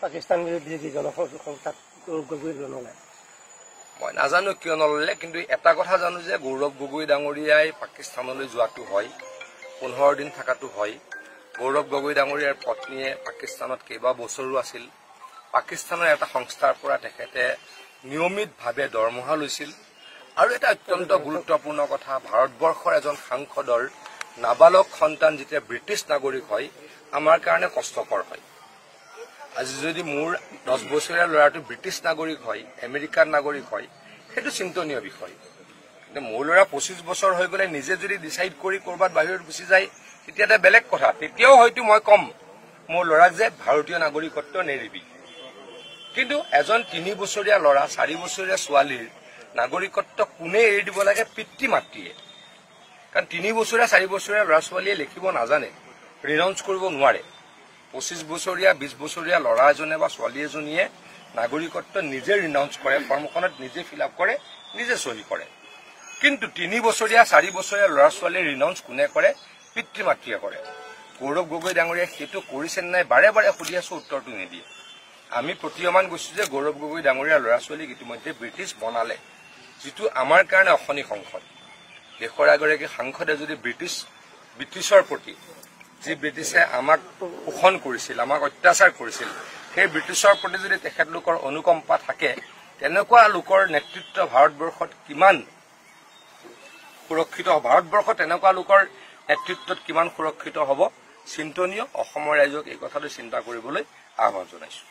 পাকিস্তান বিৰোধী জনসংখ্যাত গৌৰৱ গগৈ নলয় মই নাজানো কিয় নললে কিন্তু এটা কথা জানো যে গৌৰৱ গগৈ ডাঙৰীয়াই পাকিস্তানলৈ যোৱাটো হয় 15 দিন থাকাটো হয় গৌৰৱ গগৈ ডাঙৰীয়াৰ পত্নীয়ে পাকিস্তানত কেইবা বছৰো আছিল পাকিস্তানৰ এটা সংস্থাৰ পৰা তেখেতে নিয়মিতভাৱে দৰমহা লৈছিল আৰু এটা অত্যন্ত গুৰুত্বপূৰ্ণ কথা ভাৰতবৰ্ষৰ এজন সাংসদৰ নাবালক সন্তান যেতিয়া ব্ৰিটিছ নাগৰিক হয় আমাৰ কাৰণে কষ্টকৰ হয় আজি যদি মোৰ 10 বছৰীয়া ল'ৰাটো ব্ৰিটিছ নাগৰিক হয় আমেৰিকান নাগৰিক হয় সেইটো চিন্তনীয় বিষয় কিন্তু মোৰ ল'ৰা 25 বছৰ হৈ গলে নিজে যদি ডিসাইড কৰি কৰবাত বাহিৰত গুচি যায় তেতিয়া এটা বেলেগ কথা তেতিয়াও হয়তো মই কম মোৰ ল'ৰাক যে ভাৰতীয় নাগৰিকত্ব নেৰিবি কিন্তু এজন 3 বছৰীয়া ল'ৰা 4 বছৰীয়া ছোৱালীৰ নাগৰিকত্ব কোনে এৰি দিব লাগে পিতৃ মাতৃয়ে কাৰণ 3 বছৰীয়া 4 বছৰীয়া ল'ৰা ছোৱালীয়ে লিখিব নাজানে ৰিনাউন্স কৰিব নোৱাৰে 25 বছৰীয়া 20 বছৰীয়া ল'ৰা এজনে বা ছোৱালী এজনীয়ে নাগৰিকত্ব নিজে ৰিনাউন্স কৰে ফৰ্মখনত নিজে ফিল আপ কৰে নিজে সহি কৰে কিন্তু 3 বছৰীয়া 4 বছৰীয়া ল'ৰা ছোৱালীৰ ৰিনাউন্স কোনে কৰে পিতৃ মাতৃয়ে কৰে গৌৰৱ গগৈ ডাঙৰীয়া সেইটো কৰিছে নাই বাৰে বাৰে সুধি আছো উত্তৰটো নিদিয়ে আমি প্ৰতীয়মান গৈছো যে গৌৰৱ গগৈ ডাঙৰীয়া ল'ৰা ছোৱালীক ইতিমধ্যে ব্ৰিটিছ বনালে যেটো আমাৰ কাৰণে অখনি সংসদ দেশৰ আগৰেকি সাংসদে যদি ব্ৰিটিছৰ প্ৰতি যি ব্ৰিটিছে আমাক শোষণ কৰিছিল আমাক অত্যাচাৰ কৰিছিল সেই ব্ৰিটিছৰ প্ৰতি যদি তেখেতলোকৰ অনুকম্পা থাকে তেনেকুৱা লোকৰ নেতৃত্ব ভাৰতবৰ্ষত কিমান সুৰক্ষিত ভাৰতবৰ্ষত তেনেকুৱা লোকৰ নেতৃত্বত কিমান সুৰক্ষিত হ'ব চিন্তনীয় অসমৰ ৰাইজক এই কথাটো চিন্তা কৰিবলৈ আহ্বান জনাইছো